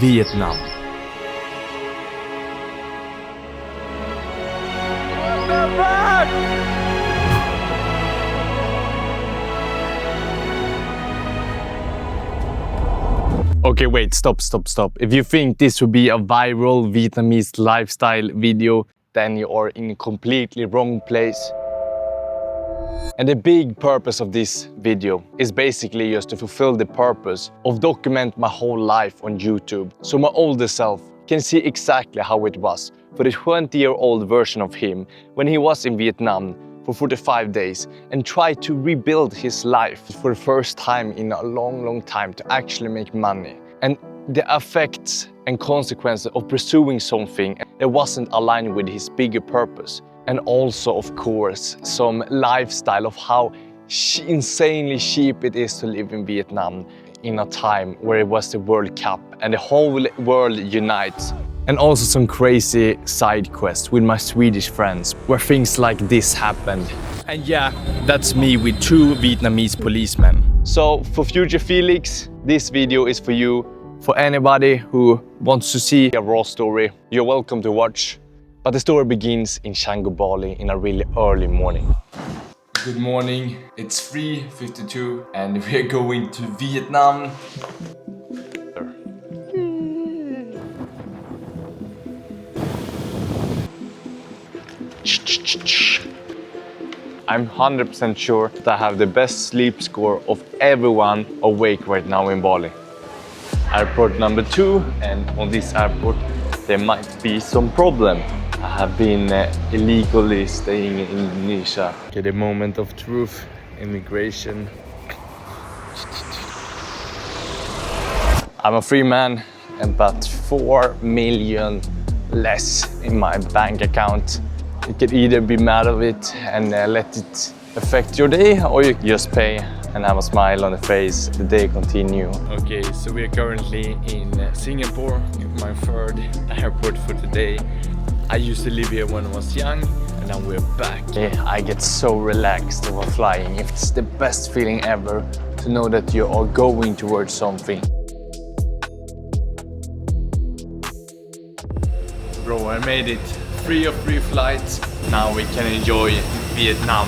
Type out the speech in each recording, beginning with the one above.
Vietnam. Okay, wait, stop. If you think this would be a viral Vietnamese lifestyle video, then you are in a completely wrong place. And the big purpose of this video is basically just to fulfill the purpose of document my whole life on YouTube, so my older self can see exactly how it was for the 20-year-old version of him when he was in Vietnam for 45 days and tried to rebuild his life for the first time in a long time to actually make money. And the effects and consequences of pursuing something that wasn't aligned with his bigger purpose. And also, of course, some lifestyle of how insanely cheap it is to live in Vietnam in a time where it was the World Cup and the whole world unites. And also some crazy side quests with my Swedish friends where things like this happened. And yeah, that's me with 2 Vietnamese policemen. So for future Felix, this video is for you. For anybody who wants to see a raw story, you're welcome to watch. But the story begins in Canggu, Bali in a really early morning. Good morning, it's 3:52 and we're going to Vietnam. I'm 100% sure that I have the best sleep score of everyone awake right now in Bali. Airport number 2, and on this airport there might be some problem. I have been illegally staying in Indonesia. Okay, the moment of truth, immigration. I'm a free man, but 4 million less in my bank account. You can either be mad of it and let it affect your day, or you just pay and have a smile on the face, the day continue. Okay, so we are currently in Singapore, my 3rd airport for today. I used to live here when I was young, and now we're back. Yeah, I get so relaxed while flying. It's the best feeling ever to know that you are going towards something. Bro, I made it. 3 of 3 flights. Now we can enjoy Vietnam.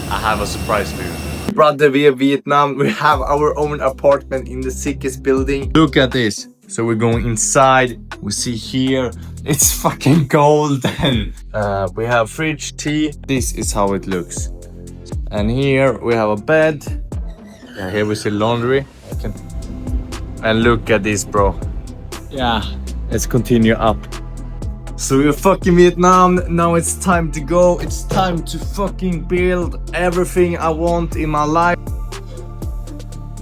I have a surprise for you. Brother, we are Vietnam. We have our own apartment in the sickest building. Look at this. So we're going inside. We see here, it's fucking cold. And we have fridge, tea. This is how it looks. And here we have a bed. And here we see laundry. And look at this, bro. Yeah, let's continue up. So we're fucking Vietnam. Now it's time to go. It's time to fucking build everything I want in my life.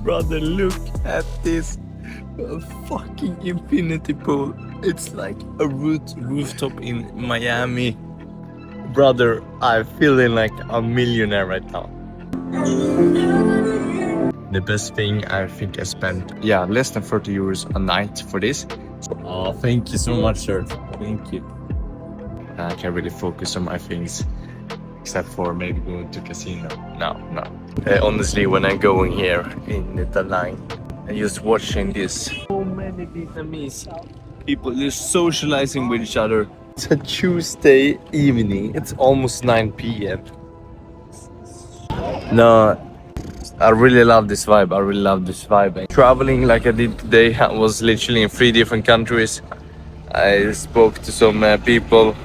Brother, look at this. A fucking infinity pool. It's like a rooftop in Miami. Brother, I'm feeling like a millionaire right now. The best thing I think I spent, yeah, less than 30 euros a night for this. Oh, thank you so much, sir. Thank you. I can't really focus on my things, except for maybe going to casino. No. Honestly, when I'm going here in the line, and just watching this, so many Vietnamese people just socializing with each other. It's a Tuesday evening. It's almost 9 p.m. No, I really love this vibe. And traveling like I did today, I was literally in 3 different countries. I spoke to some people,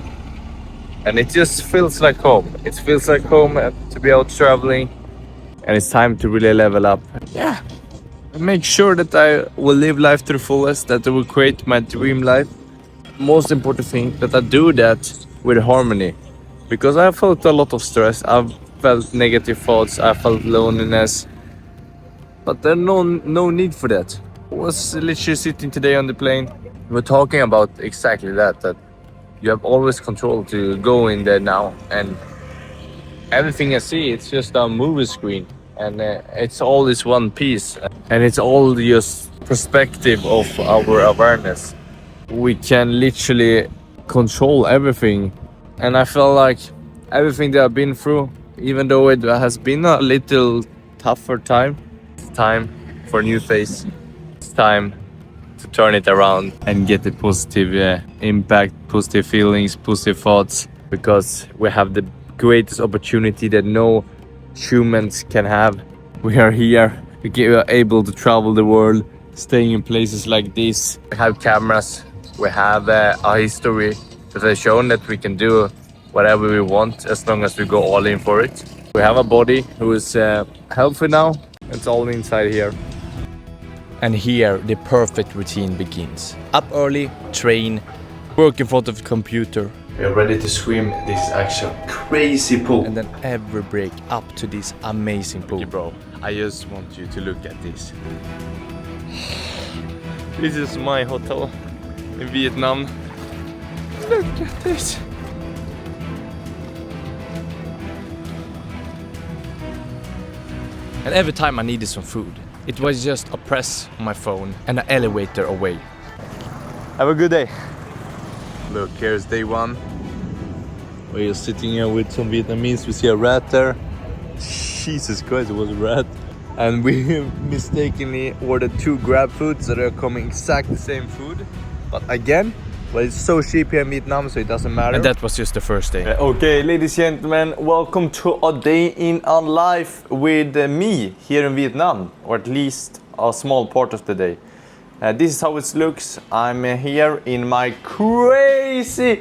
and it just feels like home. It feels like home to be out traveling, and it's time to really level up. Yeah. Make sure that I will live life to the fullest, that I will create my dream life. Most important thing, that I do that with harmony. Because I felt a lot of stress, I've felt negative thoughts, I felt loneliness. But there's no need for that. I was literally sitting today on the plane. We're talking about exactly that you have always control to go in there now. And everything I see, it's just a movie screen. And it's all this one piece, and it's all just perspective of our awareness. We can literally control everything, and I feel like everything that I've been through, even though it has been a little tougher time, it's time for a new phase. It's time to turn it around and get the positive impact, positive feelings, positive thoughts, because we have the greatest opportunity that no humans can have. We are here, we are able to travel the world, staying in places like this. We have cameras, we have a history that has shown that we can do whatever we want as long as we go all in for it. We have a body who is healthy now. It's all inside here. And here the perfect routine begins. Up early, train, work in front of the computer. We are ready to swim this actual crazy pool. And then every break up to this amazing pool. Okay, bro, I just want you to look at this. This is my hotel in Vietnam. Look at this. And every time I needed some food, it was just a press on my phone and an elevator away. Have a good day. Look, here's day one. We're sitting here with some Vietnamese. We see a rat there. Jesus Christ, it was a rat. And we mistakenly ordered 2 grab foods that are coming exactly the same food. But again, well, it's so cheap here in Vietnam, so it doesn't matter. And that was just the first day. Okay, ladies and gentlemen, welcome to a day in our life with me here in Vietnam, or at least a small part of the day. This is how it looks. I'm here in my crazy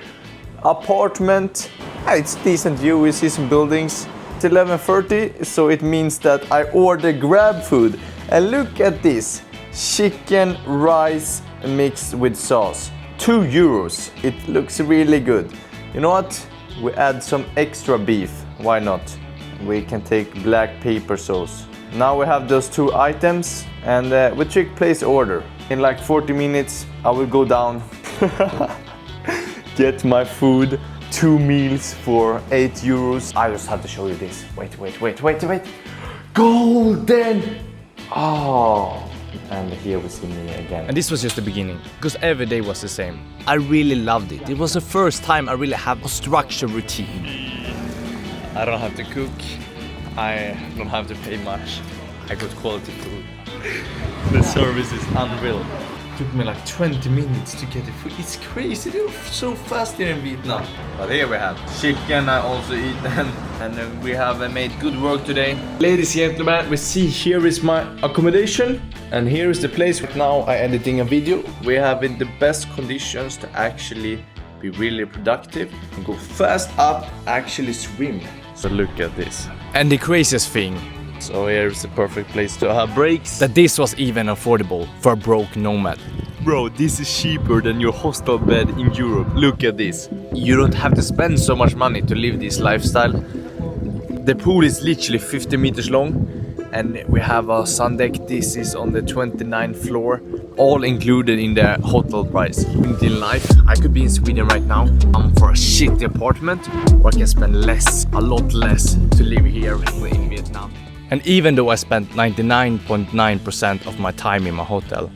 apartment. It's decent view, we see some buildings. It's 11:30, so it means that I order grab food. And look at this, chicken rice mixed with sauce. €2. It looks really good. You know what? We add some extra beef. Why not? We can take black pepper sauce. Now we have those 2 items and we click place order. In like 40 minutes I will go down, get my food, 2 meals for €8. I just have to show you this. Wait. Golden! Oh. And here we see me again. And this was just the beginning, because every day was the same. I really loved it. It was the first time I really have a structured routine. I don't have to cook. I don't have to pay much. I got quality food. The service is unreal. It took me like 20 minutes to get the food. It's crazy, they're so fast here in Vietnam. But here we have chicken, I also eat them. And we have made good work today. Ladies and gentlemen, we see here is my accommodation. And here is the place. Now I'm editing a video. We have in the best conditions to actually be really productive and go fast up, actually swim. So look at this. And the craziest thing, so here's the perfect place to have breaks, that this was even affordable for a broke nomad. Bro, this is cheaper than your hostel bed in Europe. Look at this. You don't have to spend so much money to live this lifestyle. The pool is literally 50 meters long. And we have a sun deck. This is on the 29th floor, all included in the hotel price. In life, I could be in Sweden right now for a shitty apartment, or I can spend less, a lot less, to live here in Vietnam. And even though I spent 99.9% of my time in my hotel,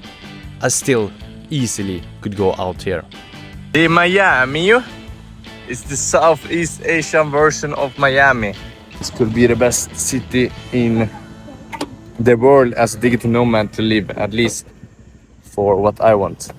I still easily could go out here. In Miami, it's the Southeast Asian version of Miami. This could be the best city in the world as a digital nomad to live, at least for what I want.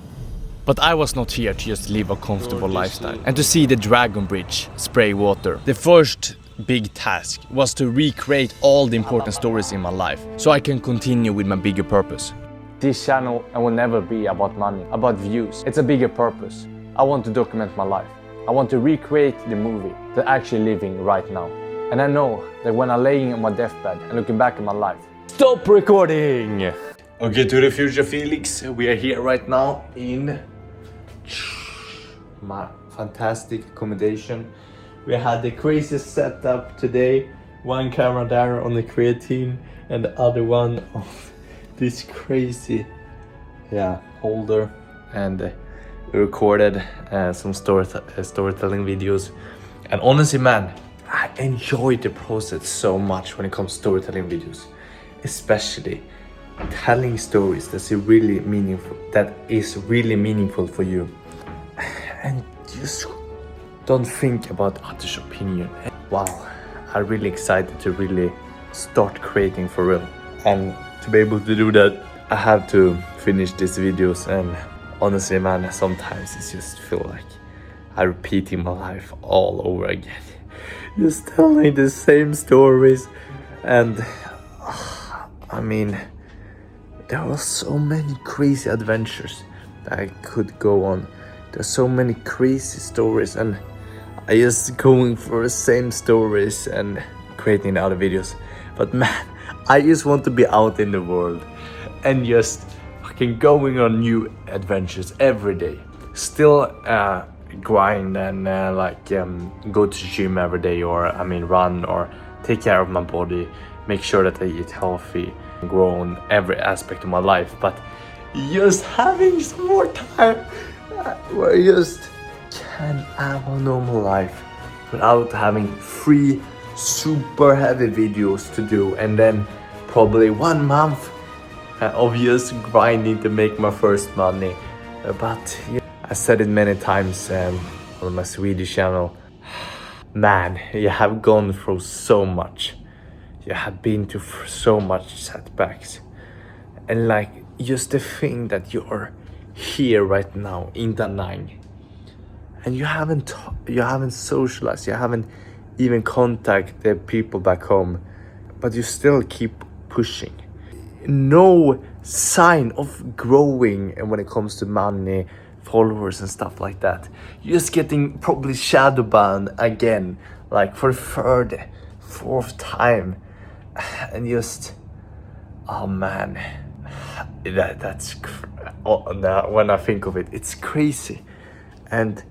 But I was not here to just live a comfortable lifestyle and to see the Dragon Bridge spray water. The first big task was to recreate all the important stories in my life, so I can continue with my bigger purpose. This channel will never be about money, about views. It's a bigger purpose. I want to document my life. I want to recreate the movie that I'm actually living right now. And I know that when I'm laying on my deathbed and looking back at my life, stop recording! Okay, to the future Felix, we are here right now in my fantastic accommodation. We had the craziest setup today. One camera there on the creatine and the other one of this crazy holder. And we recorded some storytelling videos. And honestly, man, I enjoy the process so much when it comes to storytelling videos, especially telling stories that is really meaningful for you, and just don't think about others' opinion. Wow, I'm really excited to really start creating for real, and to be able to do that, I have to finish these videos, and honestly, man, sometimes it just feel like I'm repeating my life all over again. Just telling the same stories, and I mean, there were so many crazy adventures that I could go on. There's so many crazy stories, and I just going for the same stories and creating other videos. But man, I just want to be out in the world and just fucking going on new adventures every day. Still grind and go to the gym every day, or I mean run, or take care of my body, make sure that I eat healthy, grow on every aspect of my life. But just having some more time where I just can have a normal life without having 3 super heavy videos to do, and then probably 1 month of just grinding to make my first money. But yeah, I said it many times on my Swedish channel. Man, you have gone through so much. You have been to so much setbacks, and like just the thing that you're here right now in Da Nang, and you haven't socialized, you haven't even contacted the people back home, but you still keep pushing. No sign of growing, and when it comes to money, followers and stuff like that. You're just getting probably shadow banned again, like for the 3rd, 4th time, and just, oh man, when I think of it, it's crazy. And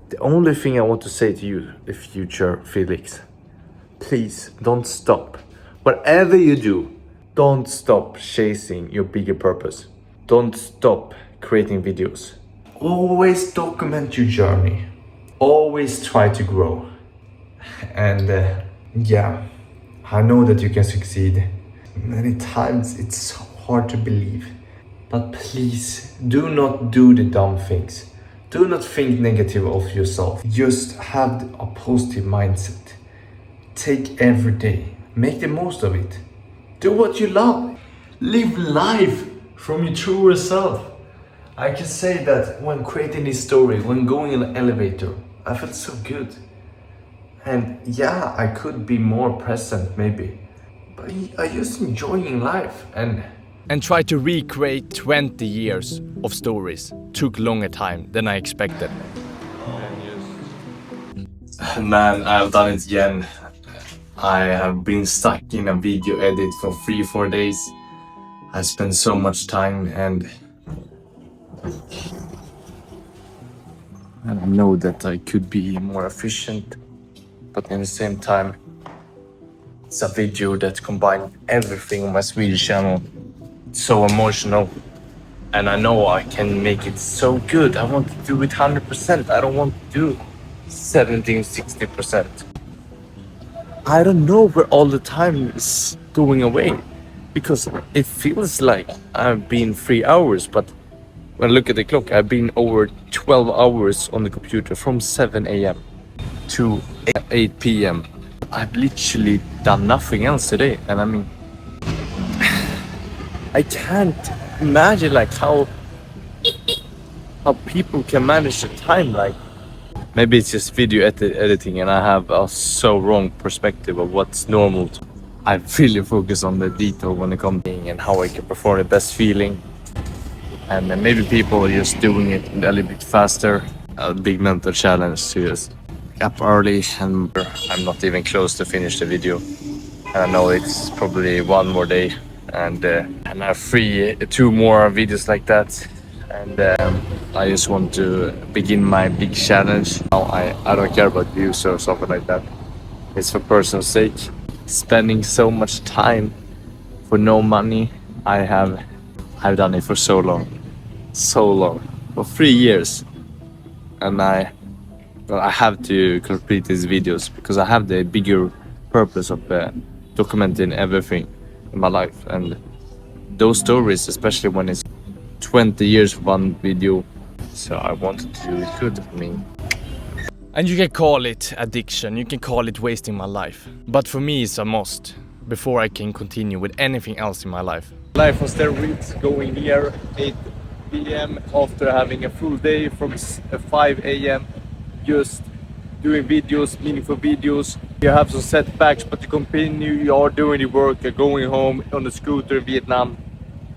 the only thing I want to say to you, the future Felix, please don't stop. Whatever you do, don't stop chasing your bigger purpose. Don't stop creating videos. Always document your journey. Always try to grow. And yeah, I know that you can succeed. Many times it's so hard to believe. But please, do not do the dumb things. Do not think negative of yourself. Just have a positive mindset. Take every day. Make the most of it. Do what you love. Live life from your truer self. I can say that when creating this story, when going in an elevator, I felt so good. And yeah, I could be more present maybe, but I just enjoying life and try to recreate 20 years of stories. Took longer time than I expected. Man, I've done it again. I have been stuck in a video edit for 3-4 days. I spent so much time, and I know that I could be more efficient, but at the same time, it's a video that combined everything on my Swedish channel. It's so emotional, and I know I can make it so good. I want to do it 100%. I don't want to do 70-60%. I don't know where all the time is going away, because it feels like I've been 3 hours, but when I look at the clock, I've been over 12 hours on the computer from 7 a.m. to 8 p.m. I've literally done nothing else today, and I mean, I can't imagine like how people can manage the time. Like, maybe it's just video editing, and I have a so wrong perspective of what's normal. I really focus on the detail when it comes to and how I can perform the best feeling. And then maybe people are just doing it a little bit faster. A big mental challenge to just up early, and I'm not even close to finish the video. And I know it's probably 1 more day, and I have 2 more videos like that. And I just want to begin my big challenge. Now I don't care about views or something like that. It's for personal sake. Spending so much time for no money. I've done it for so long, for 3 years, and I have to complete these videos because I have the bigger purpose of documenting everything in my life, and those stories, especially when it's 20 years for one video. So I wanted to do it good. I mean, and you can call it addiction, you can call it wasting my life, but for me it's a must before I can continue with anything else in my life. Life on steroids, going here 8 p.m. after having a full day from 5 a.m. just doing videos, meaningful videos. You have some setbacks, but you continue, you are doing the work, you're going home on the scooter in Vietnam.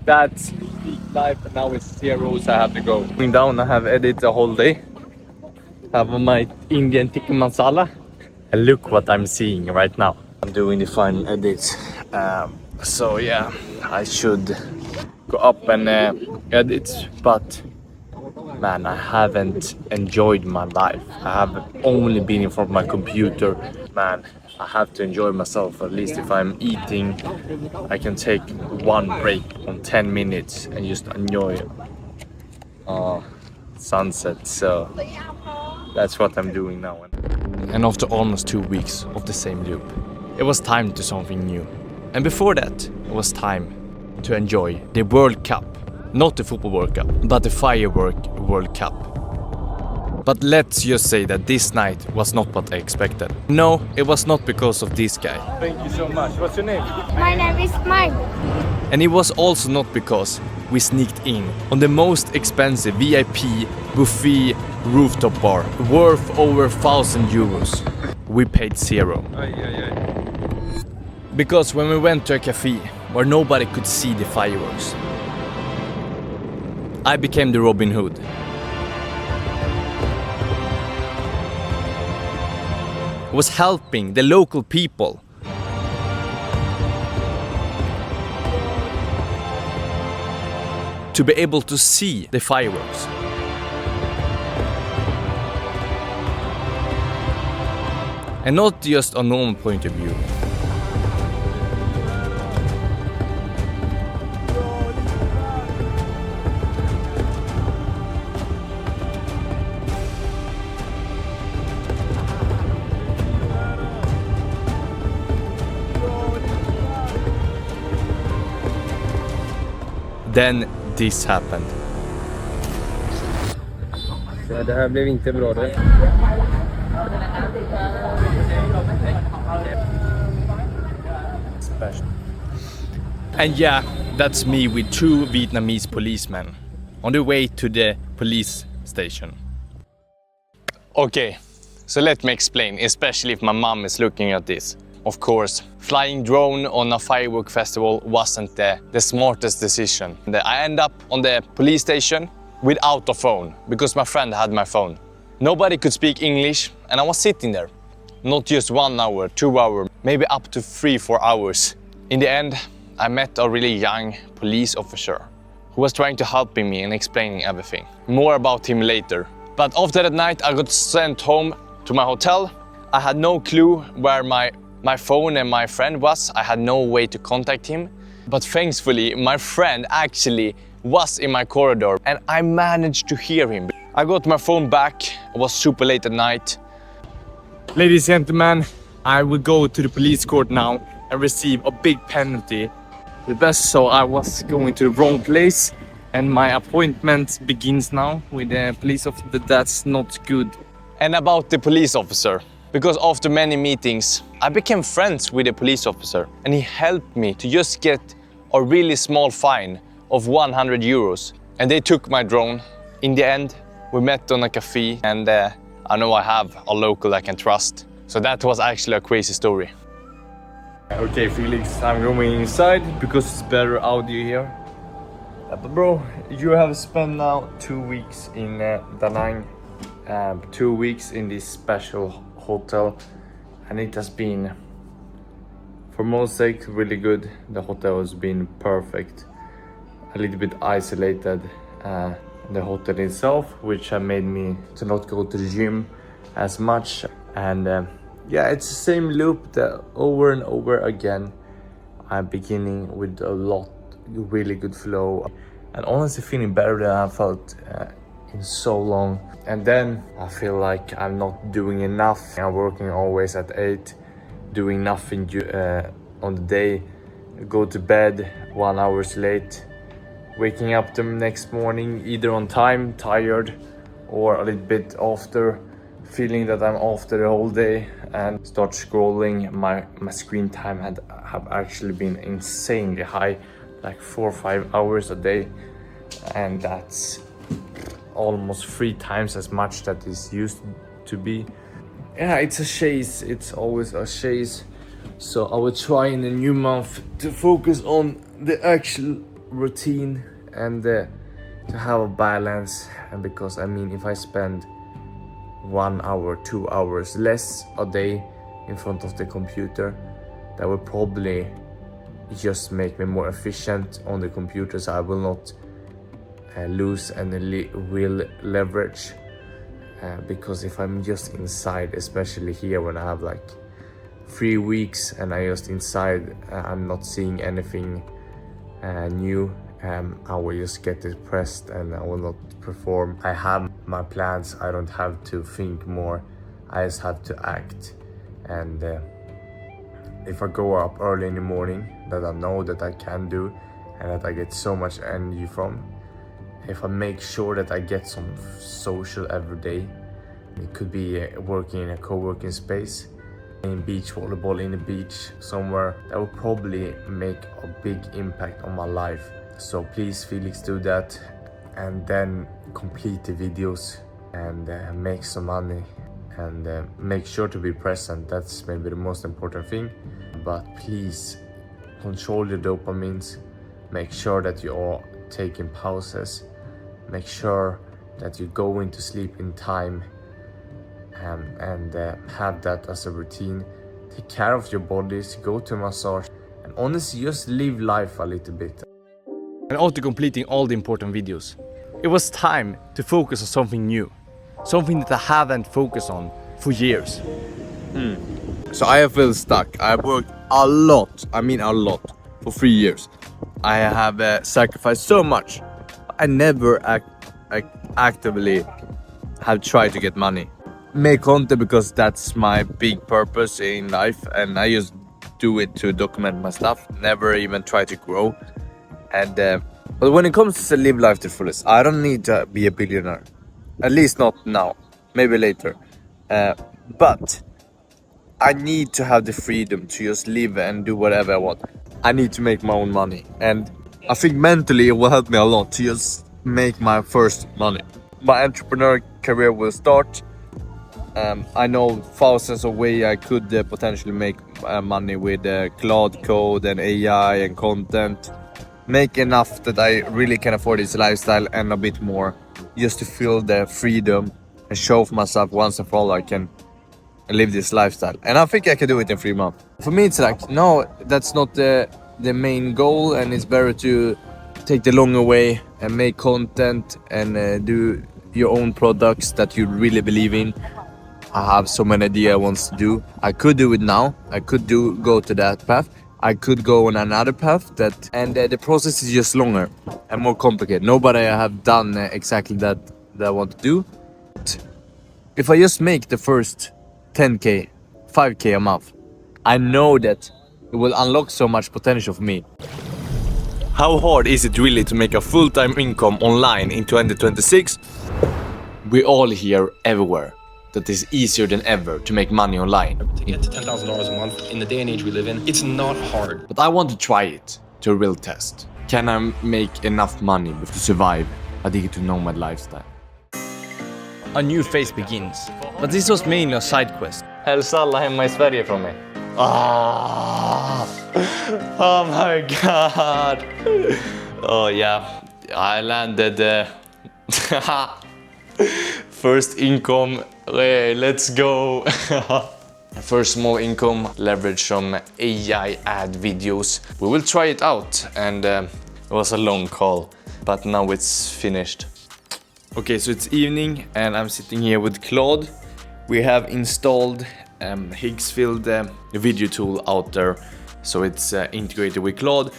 That's peak life, and now it's 0, so I have to go. Going down, I have edited the whole day. Have my Indian tikka masala. And look what I'm seeing right now. I'm doing the final edits. So yeah, I should go up and edit, but man, I haven't enjoyed my life. I have only been in front of my computer. Man, I have to enjoy myself. At least if I'm eating, I can take one break on 10 minutes and just enjoy sunset. So that's what I'm doing now. And after almost 2 weeks of the same loop, it was time to something new. And before that, it was time to enjoy the World Cup. Not the football World Cup, but the firework World Cup. But let's just say that this night was not what I expected. No, it was not because of this guy. Thank you so much. What's your name? My name is Mike. And it was also not because we sneaked in on the most expensive VIP buffet rooftop bar worth over 1,000 euros. We paid 0. Because when we went to a cafe where nobody could see the fireworks, I became the Robin Hood. I was helping the local people. To be able to see the fireworks. And not just a normal point of view. Then this happened. Ja, det här blev inte bra det. And yeah, that's me with 2 Vietnamese policemen on the way to the police station. Okay, so let me explain, especially if my mom is looking at this. Of course, flying drone on a firework festival wasn't the smartest decision. I ended up on the police station without a phone, because my friend had my phone. Nobody could speak English, and I was sitting there. Not just 1 hour, 2 hours, maybe up to 3-4 hours. In the end, I met a really young police officer who was trying to help me and explaining everything. More about him later. But after that night, I got sent home to my hotel. I had no clue where my phone and my friend was. I had no way to contact him. But thankfully, my friend actually was in my corridor and I managed to hear him. I got my phone back. It was super late at night. Ladies and gentlemen, I will go to the police court now and receive a big penalty. The best, so I was going to the wrong place and my appointment begins now with the police officer. That's not good. And about the police officer. Because after many meetings, I became friends with the police officer and he helped me to just get a really small fine of 100 euros. And they took my drone. In the end, we met on a cafe and I know I have a local I can trust. So that was actually a crazy story. Okay, Felix, I'm going inside because it's better audio here. But bro, you have spent now 2 weeks in Da Nang, 2 weeks in this special hotel, and it has been, for most sake, really good. The hotel has been perfect. A little bit isolated, the hotel itself, which have made me to not go to the gym as much. And yeah, it's the same loop that over and over again. I'm beginning with a lot, really good flow, and honestly feeling better than I felt in so long. And then I feel like I'm not doing enough. I'm working always at 8, doing nothing on the day, go to bed 1 hour late, waking up the next morning either on time, tired, or a little bit after, feeling that I'm after the whole day, and start scrolling. My screen time have actually been insanely high like 4 or 5 hours a day, and that's almost 3 times as much that is used to be. Yeah, it's a chase. It's always a chase. So I will try in the new month to focus on the actual routine and to have a balance. And because I mean, if I spend 1 hour, 2 hours less a day in front of the computer, that will probably just make me more efficient on the computer, so I will not lose any real leverage. Because if I'm just inside, especially here when I have like 3 weeks and I just inside, I'm not seeing anything new, I will just get depressed and I will not perform. I have my plans, I don't have to think more, I just have to act. And if I go up early in the morning, that I know that I can do and that I get so much energy from, if I make sure that I get some social every day, it could be working in a co-working space, in beach volleyball in the beach somewhere, that will probably make a big impact on my life. So please, Felix, do that, and then complete the videos and make some money, and make sure to be present. That's maybe the most important thing. But please control your dopamines, make sure that you are taking pauses, make sure that you go into sleep in time, and have that as a routine. Take care of your bodies, go to massage, and honestly just live life a little bit. And after completing all the important videos, it was time to focus on something new, something that I haven't focused on for years. So I feel stuck. I worked a lot, I mean a lot, for 3 years. I have sacrificed so much. I never actively have tried to get money. Make content because that's my big purpose in life, and I just do it to document my stuff, never even try to grow. And but when it comes to live life to the fullest, I don't need to be a billionaire, at least not now, maybe later, but I need to have the freedom to just live and do whatever I want. I need to make my own money, and I think mentally it will help me a lot to just make my first money. My entrepreneur career will start. I know thousands of ways I could potentially make money with cloud code and AI and content. Make enough that I really can afford this lifestyle and a bit more, just to feel the freedom and show for myself once and for all I can live this lifestyle. And I think I can do it in 3 months. For me, it's like, no, that's not the main goal, and it's better to take the longer way and make content and do your own products that you really believe in. I have so many ideas I want to do. I could do it now. I could go to that path. I could go on another path and the process is just longer and more complicated. Nobody have done exactly that I want to do. But if I just make the first 10k, 5k a month, I know that it will unlock so much potential for me. How hard is it really to make a full-time income online in 2026? We all hear everywhere that it's easier than ever to make money online. To get to $10,000 a month in the day and age we live in, it's not hard. But I want to try it to a real test. Can I make enough money to survive a digital nomad lifestyle? A new phase begins, but this was mainly a side quest. Hälsa alla hemma I Sverige från mig. Oh my god. Oh yeah, I landed first income. Hey, let's go. First small income, leverage some AI ad videos. We will try it out, and it was a long call, but now it's finished. Okay, so it's evening and I'm sitting here with Claude. We have installed Higgsfield video tool out there, so it's integrated with Claude.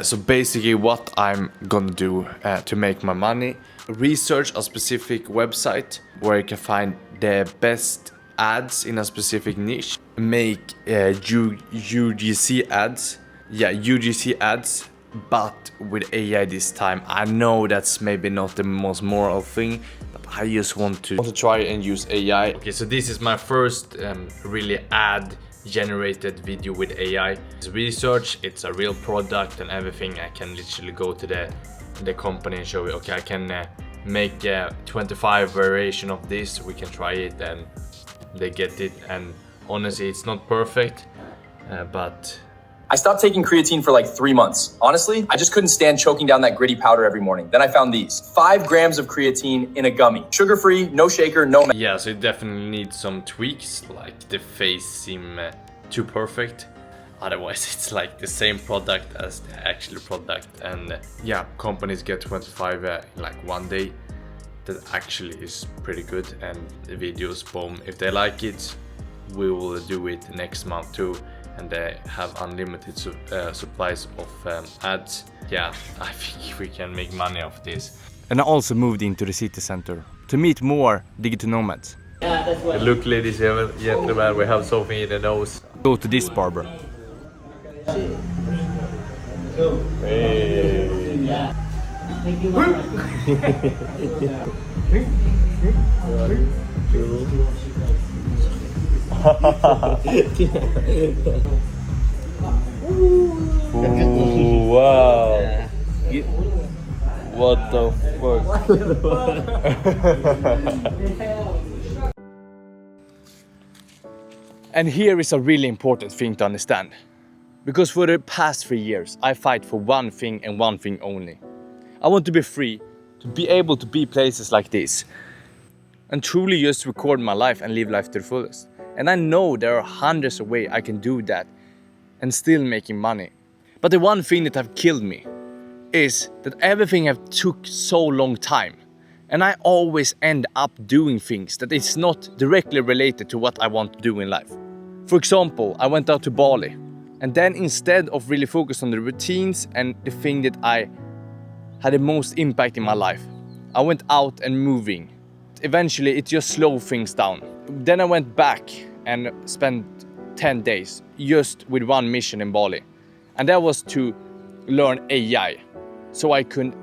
So basically what I'm gonna do to make my money, research a specific website where you can find the best ads in a specific niche, make UGC ads, UGC ads, but with AI this time. I know that's maybe not the most moral thing, but I just want to try and use AI. Okay, so this is my first really ad generated video with AI. It's research, it's a real product and everything. I can literally go to the company and show you, okay, I can make a 25 variation of this, we can try it, and they get it. And honestly, it's not perfect, but I stopped taking creatine for like 3 months. Honestly, I just couldn't stand choking down that gritty powder every morning. Then I found these 5 grams of creatine in a gummy, sugar-free, no shaker, no. yeah, so it definitely needs some tweaks, like the face seem too perfect. Otherwise, it's like the same product as the actual product. And yeah, companies get 25 in like 1 day. That actually is pretty good. And the videos, boom, if they like it, we will do it next month too. And they have unlimited supplies of ads. Yeah, I think we can make money off this. And I also moved into the city center to meet more digital nomads. Look, ladies and gentlemen, we have something in the nose. Go to this barber. Ooh, wow. What the fuck? And here is a really important thing to understand. Because for the past 3 years, I fight for one thing and one thing only. I want to be free, to be able to be places like this, and truly just record my life and live life to the fullest. And I know there are hundreds of ways I can do that and still making money. But the one thing that have killed me is that everything have took so long time. And I always end up doing things that is not directly related to what I want to do in life. For example, I went out to Bali. And then instead of really focus on the routines and the thing that I had the most impact in my life, I went out and moving. Eventually it just slowed things down. Then I went back and spent 10 days just with one mission in Bali. And that was to learn AI so I could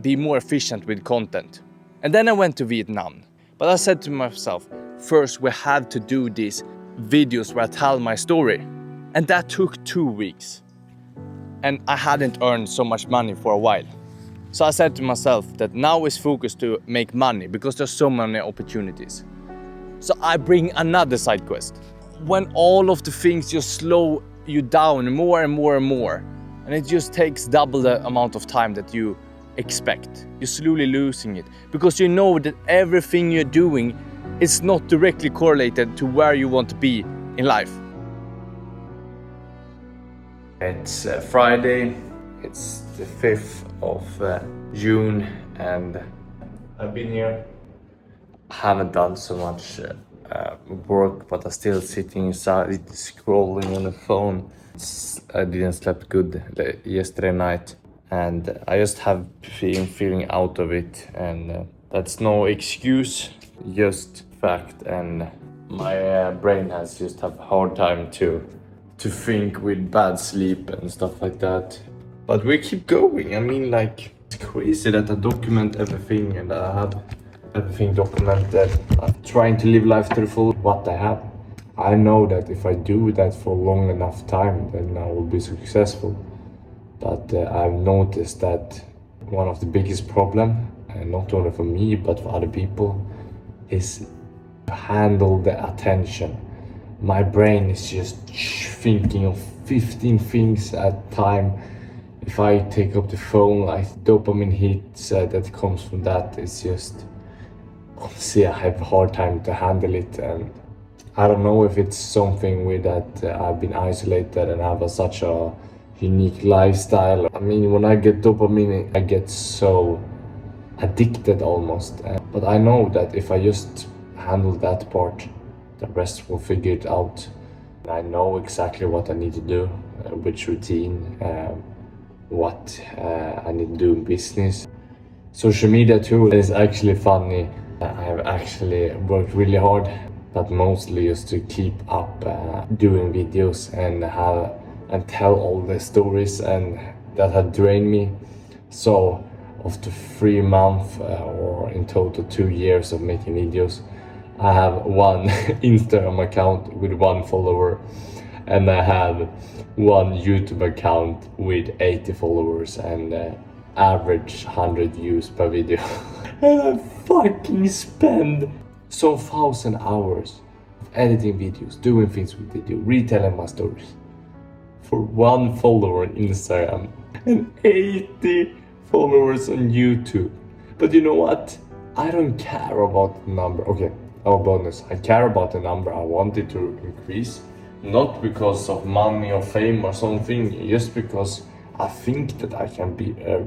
be more efficient with content. And then I went to Vietnam. But I said to myself, first we have to do these videos where I tell my story. And that took 2 weeks. And I hadn't earned so much money for a while. So I said to myself that now is focused to make money because there's so many opportunities. So I bring another side quest. When all of the things just slow you down more and more and more, and it just takes double the amount of time that you expect. You're slowly losing it because you know that everything you're doing is not directly correlated to where you want to be in life. It's Friday, it's the 5th of June, and I've been here. I haven't done so much work, but I'm still sitting inside scrolling on the phone. I didn't sleep good yesterday night, and I just have been feeling out of it, and that's no excuse, just fact. And my brain has just have a hard time to think with bad sleep and stuff like that. But we keep going. I mean, like, it's crazy that I document everything and I have everything documented. I'm trying to live life to the full what I have. I know that if I do that for long enough time, then I will be successful. But I've noticed that one of the biggest problem, and not only for me but for other people, is to handle the attention. My brain is just thinking of 15 things at a time. If I take up the phone, like dopamine hits that comes from that, it's just, honestly, I have a hard time to handle it. And I don't know if it's something with that I've been isolated and have such a unique lifestyle. I mean, when I get dopamine, I get so addicted almost. But I know that if I just handle that part, the rest will figure it out. I know exactly what I need to do, which routine, what I need to do in business. Social media too is actually funny. I have actually worked really hard, but mostly just to keep up doing videos and tell all the stories, and that had drained me. So after 3 months or in total 2 years of making videos, I have one Instagram account with 1 follower, and I have one YouTube account with 80 followers and average 100 views per video. And I fucking spend some 1,000 hours editing videos, doing things with video, retelling my stories for 1 follower on Instagram and 80 followers on YouTube. But you know what? I don't care about the number. Okay, our bonus. I care about the number. I want it to increase, not because of money or fame or something, just because I think that I can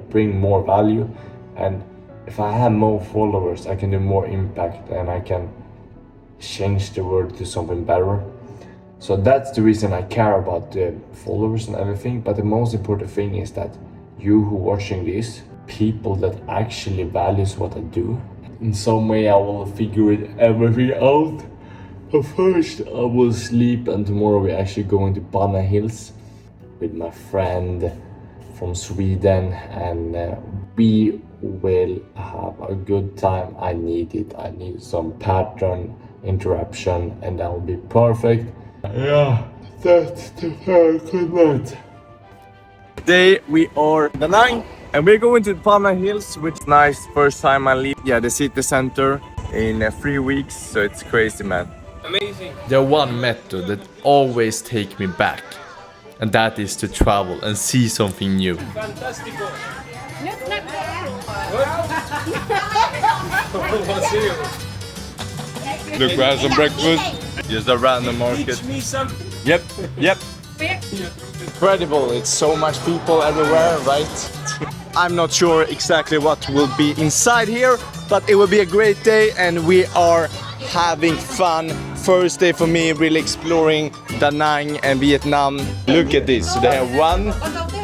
bring more value, and if I have more followers, I can do more impact and I can change the world to something better. So that's the reason I care about the followers and everything. But the most important thing is that you who watching this, people that actually values what I do. In some way I will figure everything out. But first I will sleep, and tomorrow we're actually going to Bana Hills with my friend from Sweden, and we will have a good time. I need it. I need some pattern interruption and that will be perfect. Yeah, that's the very good night. Today we are the 9th and we're going to Bana Hills, which is nice. First time I leave the city center in 3 weeks, so it's crazy, man. Amazing. There's one method that always takes me back, and that is to travel and see something new. Fantastico. Look, we have some breakfast. Just a random market. Teach me some. Yep. Incredible, it's so much people everywhere, right? I'm not sure exactly what will be inside here, but it will be a great day and we are having fun. First day for me, really exploring Da Nang and Vietnam. Look at this, they have 1,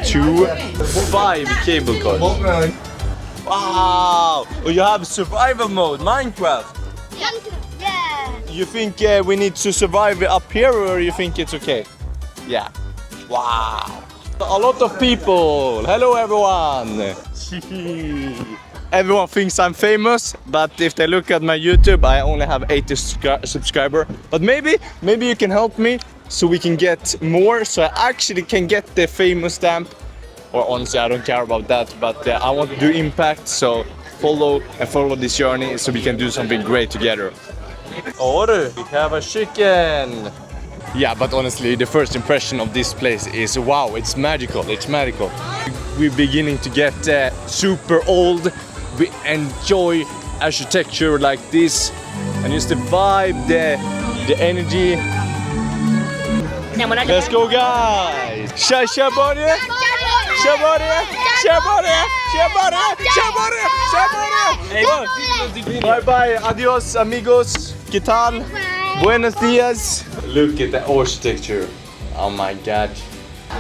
2, 5 cable cars. Wow! Oh, you have survival mode, Minecraft. Yeah. You think we need to survive up here, or you think it's okay? Yeah. Wow. A lot of people. Hello, everyone. Everyone thinks I'm famous, but if they look at my YouTube, I only have 80 subscribers. But maybe you can help me so we can get more, so I actually can get the famous stamp. Or honestly, I don't care about that, but I want to do impact, so follow this journey so we can do something great together. Order, we have a chicken. Yeah, but honestly, the first impression of this place is wow, it's magical, it's magical. We're beginning to get super old. We enjoy architecture like this, and just the vibe, the energy. Let's go, guys! Shabari! Bye bye, adios amigos, ¿qué tal? Buenos dias. Look at the architecture. Oh my god.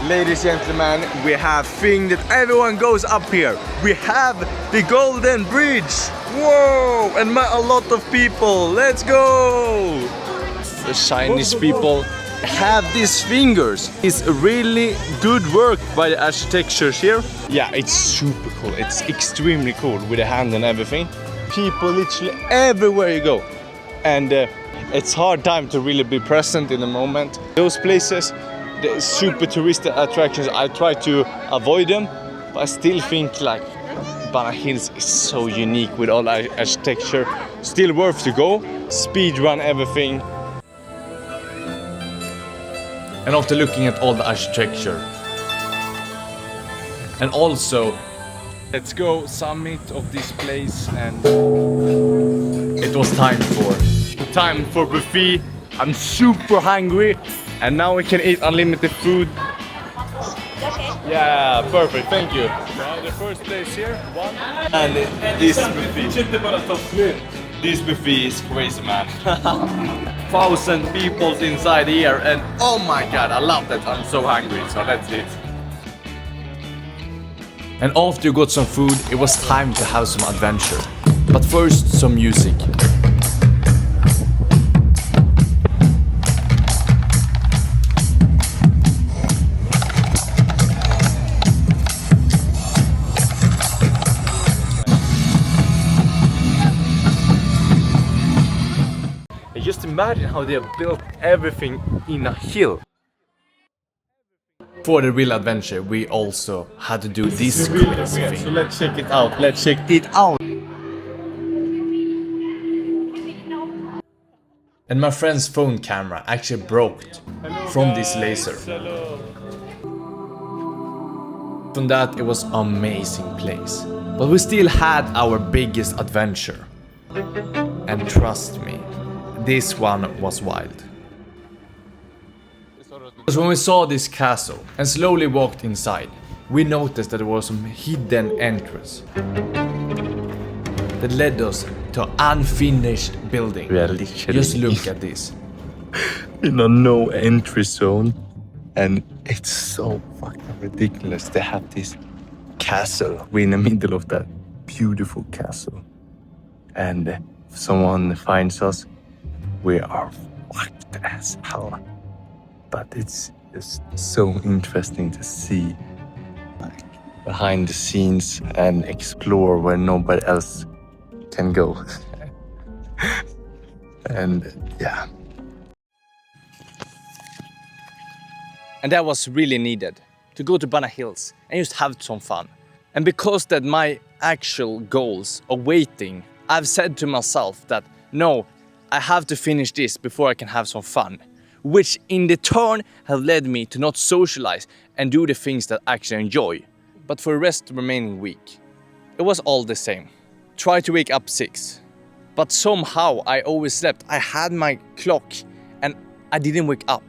Ladies and gentlemen, we have thing that everyone goes up here. We have the Golden Bridge. Whoa! And a lot of people. Let's go! The Chinese people have these fingers. It's really good work by the architectures here. Yeah, it's super cool. It's extremely cool with the hand and everything. People literally everywhere you go. And it's hard time to really be present in the moment. Those places, the super touristic attractions, I try to avoid them, but I still think like Bana Hills is so unique with all the architecture. Still worth to go. Speed run everything. And after looking at all the architecture, and also let's go summit of this place, and it was time for buffet. I'm super hungry, and now we can eat unlimited food. Yeah, perfect, thank you. The first place here, 1. And this buffet is crazy, man. 1,000 people inside here, and oh my god, I love that. I'm so hungry, so that's it. And after you got some food, it was time to have some adventure. But first, some music. just imagine how they have built everything in a hill. For the real adventure, we also had to do this crazy thing. So let's check it out. Let's check it out. And my friend's phone camera actually broke from this laser. From that, it was an amazing place. But we still had our biggest adventure. And trust me, this one was wild. Because when we saw this castle and slowly walked inside, we noticed that there was some hidden entrance that led us to an unfinished building. We are literally Just look at this. in a no entry zone, and it's so fucking ridiculous. They have this castle. We're in the middle of that beautiful castle, and if someone finds us, we are fucked as hell. But it's just so interesting to see, like, behind the scenes and explore where nobody else can go. And yeah. And that was really needed, to go to Bana Hills and just have some fun. And because that my actual goals are waiting, I've said to myself that no, I have to finish this before I can have some fun. Which in the turn have led me to not socialize and do the things that I actually enjoy. But for the rest of the remaining week, it was all the same. Try to wake up 6. But somehow I always slept. I had my clock and I didn't wake up.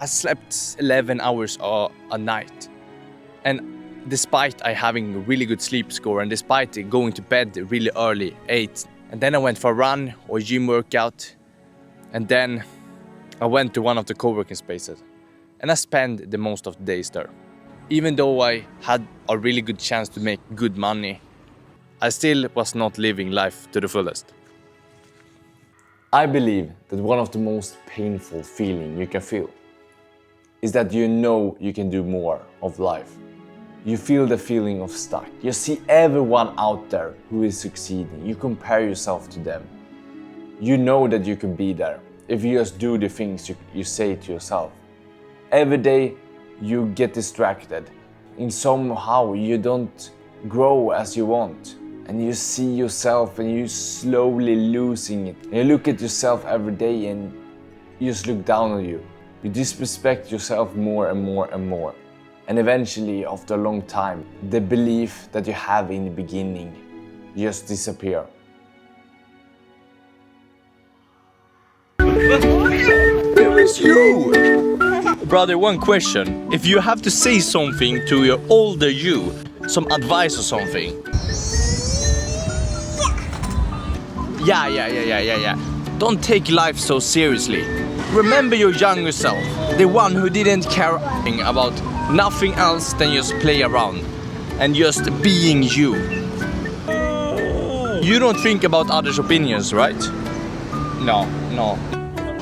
I slept 11 hours a night. And despite I having a really good sleep score and despite going to bed really early, 8. And then I went for a run or gym workout. And then I went to one of the co-working spaces. And I spent the most of the days there. Even though I had a really good chance to make good money, I still was not living life to the fullest. I believe that one of the most painful feelings you can feel is that you know you can do more of life. You feel the feeling of stuck. You see everyone out there who is succeeding. You compare yourself to them. You know that you can be there if you just do the things you say to yourself. Every day you get distracted and somehow you don't grow as you want. And you see yourself and you slowly losing it. And you look at yourself every day and you just look down on you. You disrespect yourself more and more and more. And eventually, after a long time, the belief that you have in the beginning just disappear. There is you! Brother, one question. If you have to say something to your older you, some advice or something. Yeah. Don't take life so seriously. Remember your younger self, the one who didn't care about nothing else than just play around and just being you. You don't think about others' opinions, right? No.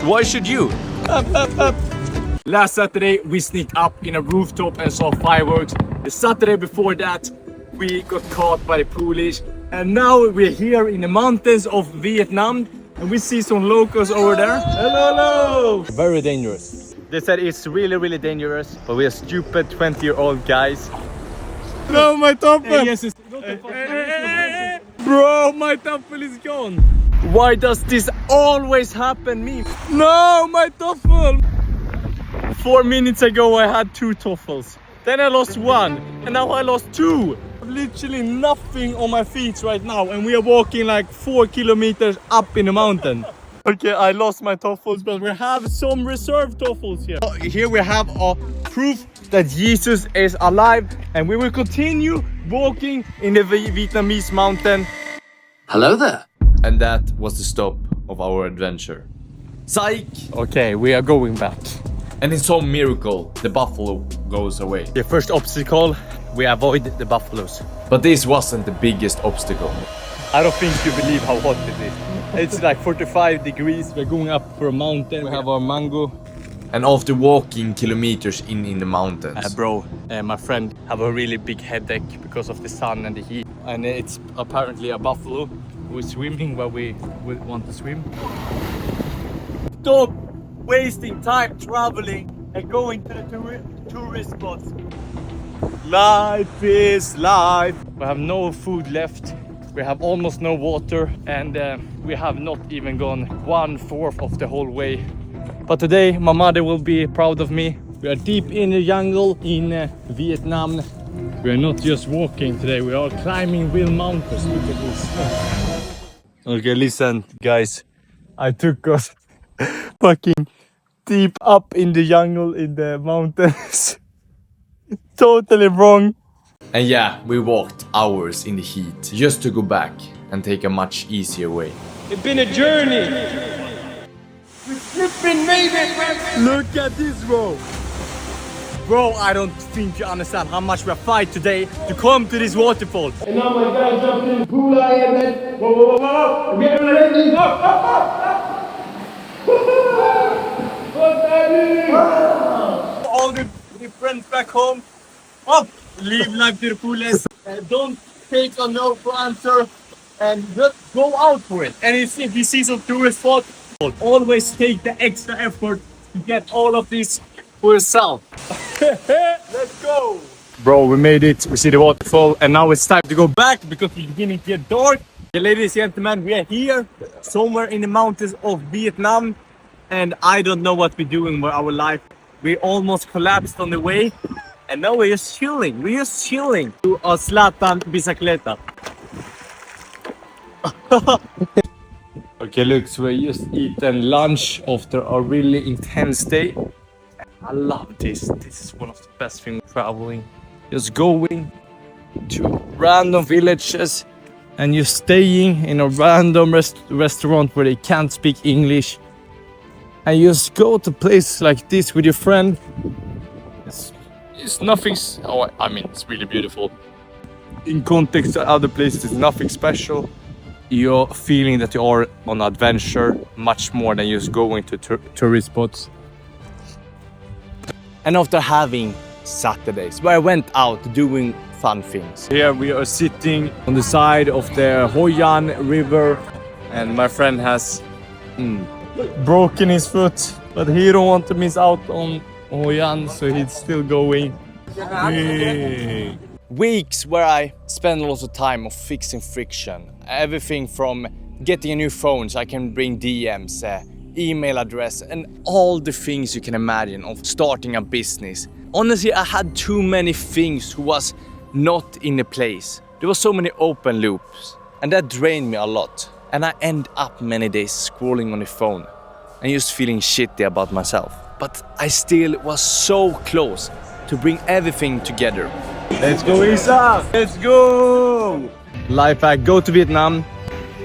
Why should you? Up. Last Saturday we sneaked up in a rooftop and saw fireworks. The Saturday before that we got caught by the police. And now we're here in the mountains of Vietnam and we see some locals over there. Hello! Very dangerous. They said it's really dangerous, but we are stupid 20-year-old guys. No, my toffel! Yes, bro, my toffel is gone. Why does this always happen me? No, my toffel! 4 minutes ago I had 2 toffels. Then I lost 1 and now I lost 2. Literally nothing on my feet right now and we are walking like 4 kilometers up in the mountain. Okay, I lost my toffels, but we have some reserve toffels here. Here we have a proof that Jesus is alive and we will continue walking in the Vietnamese mountain. Hello there. And that was the stop of our adventure. Psych! Okay, we are going back. And in some miracle, the buffalo goes away. The first obstacle, we avoid the buffaloes. But this wasn't the biggest obstacle. I don't think you believe how hot it is. It's like 45 degrees. We're going up for a mountain. We have our mango. And after walking kilometers in the mountains. Bro, my friend have a really big headache because of the sun and the heat. And it's apparently a buffalo who is swimming where we want to swim. stop wasting time traveling and going to the tourist spots. Life is life. We have no food left. We have almost no water, and we have not even gone 1/4 of the whole way. But today my mother will be proud of me. We are deep in the jungle in Vietnam. We are not just walking today, we are climbing real mountains. Look at this. Okay, listen guys. I took us fucking deep up in the jungle in the mountains. Totally wrong. And yeah, we walked hours in the heat just to go back and take a much easier way. It's been a journey. We flipping made it, man. Look at this, bro. Bro, I don't think you understand how much we fight today to come to this waterfall. And now my guy jumped in the pool I am at. Whoa, whoa, whoa, whoa. I'm getting ready. What's happening? All the friends back home. Up. Live life to the fullest. Don't take a no for answer. And just go out for it. And if you see some tourist spot, always take the extra effort to get all of this for yourself. Let's go! Bro, we made it. We see the waterfall, and now it's time to go back because it's beginning to get dark. Okay, ladies and gentlemen, we are here somewhere in the mountains of Vietnam, and I don't know what we're doing with our life. We almost collapsed on the way, and now we're just chilling. We're just chilling to a Zlatan bicicleta. Okay, look, so we just eaten lunch after a really intense day. I love this. This is one of the best things traveling. Just going to random villages and you're staying in a random restaurant where they can't speak English. And you just go to a place like this with your friend. It's nothing. Oh, I mean, it's really beautiful. In context to other places, it's nothing special. You're feeling that you are on adventure much more than just going to tourist spots. And after having Saturdays where I went out doing fun things. Here we are sitting on the side of the Hoi An river, and my friend has broken his foot, but he don't want to miss out on Hoi An, so he's still going. Hey. Weeks where I spend a lot of time of fixing friction. Everything from getting a new phone so I can bring DMs, email address, and all the things you can imagine of starting a business. Honestly, I had too many things who was not in a place. There were so many open loops, and that drained me a lot. And I end up many days scrolling on the phone and just feeling shitty about myself. But I still was so close to bring everything together. Let's go, Isa! Let's go! Life hack, go to Vietnam,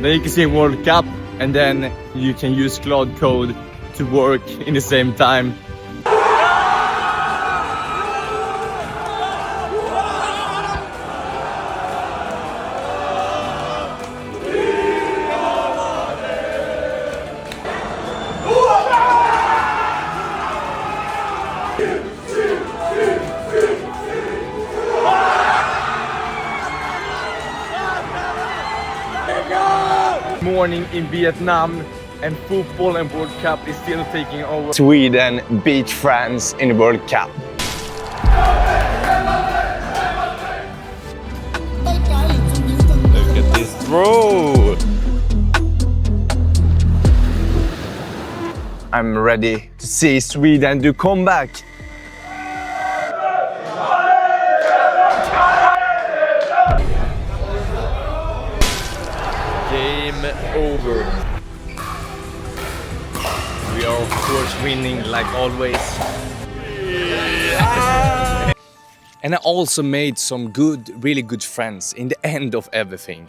then you can see World Cup, and then you can use cloud code to work in the same time. Morning in Vietnam, and football and World Cup is still taking over. Sweden beat France in the World Cup. Look at this, bro! I'm ready to see Sweden do comeback. Game over. We are of course winning like always. And I also made some really good friends in the end of everything.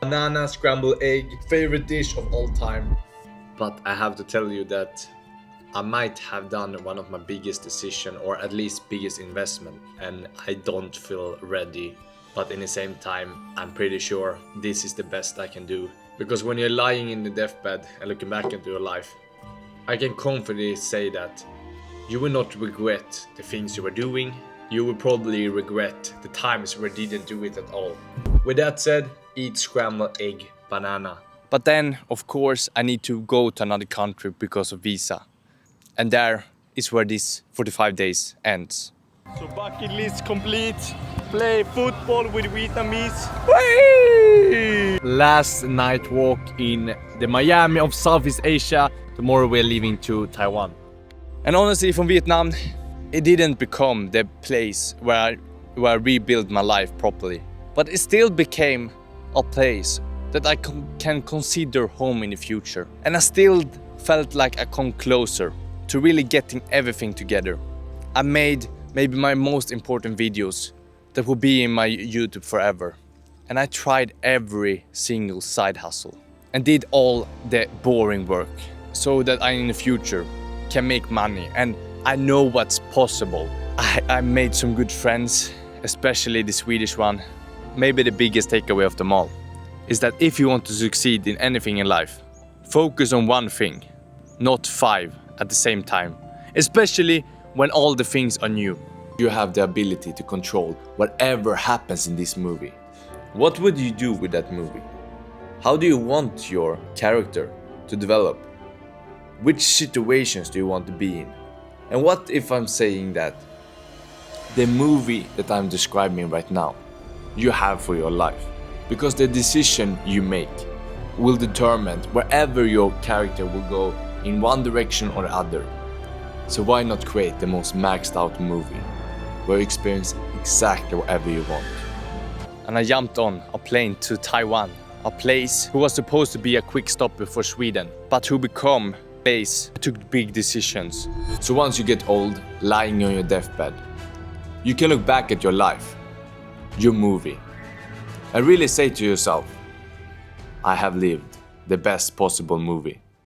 Banana scrambled egg, favorite dish of all time. But I have to tell you that I might have done one of my biggest decisions, or at least biggest investment, and I don't feel ready. But in the same time, I'm pretty sure this is the best I can do. Because when you're lying in the deathbed and looking back into your life, I can confidently say that you will not regret the things you were doing. You will probably regret the times where you didn't do it at all. With that said, eat scrambled egg, banana. But then, of course, I need to go to another country because of visa. And there is where this 45 days ends. So bucket list complete. Play football with Vietnamese. Whee! Last night walk in the Miami of Southeast Asia. Tomorrow we're leaving to Taiwan. And honestly, from Vietnam, it didn't become the place where I rebuilt my life properly. But it still became a place that I can consider home in the future. And I still felt like I come closer to really getting everything together. I made maybe my most important videos that will be in my YouTube forever. And I tried every single side hustle and did all the boring work so that I in the future can make money, and I know what's possible. I made some good friends, especially the Swedish one. Maybe the biggest takeaway of them all is that if you want to succeed in anything in life, focus on one thing, not 5 at the same time, especially when all the things are new. You have the ability to control whatever happens in this movie. What would you do with that movie? How do you want your character to develop? Which situations do you want to be in? And what if I'm saying that the movie that I'm describing right now, you have for your life? Because the decision you make will determine wherever your character will go in one direction or the other. So why not create the most maxed out movie where you experience exactly whatever you want? And I jumped on a plane to Taiwan, a place who was supposed to be a quick stop before Sweden, but who become a place that took big decisions. So once you get old, lying on your deathbed, you can look back at your life, your movie, and really say to yourself, I have lived the best possible movie.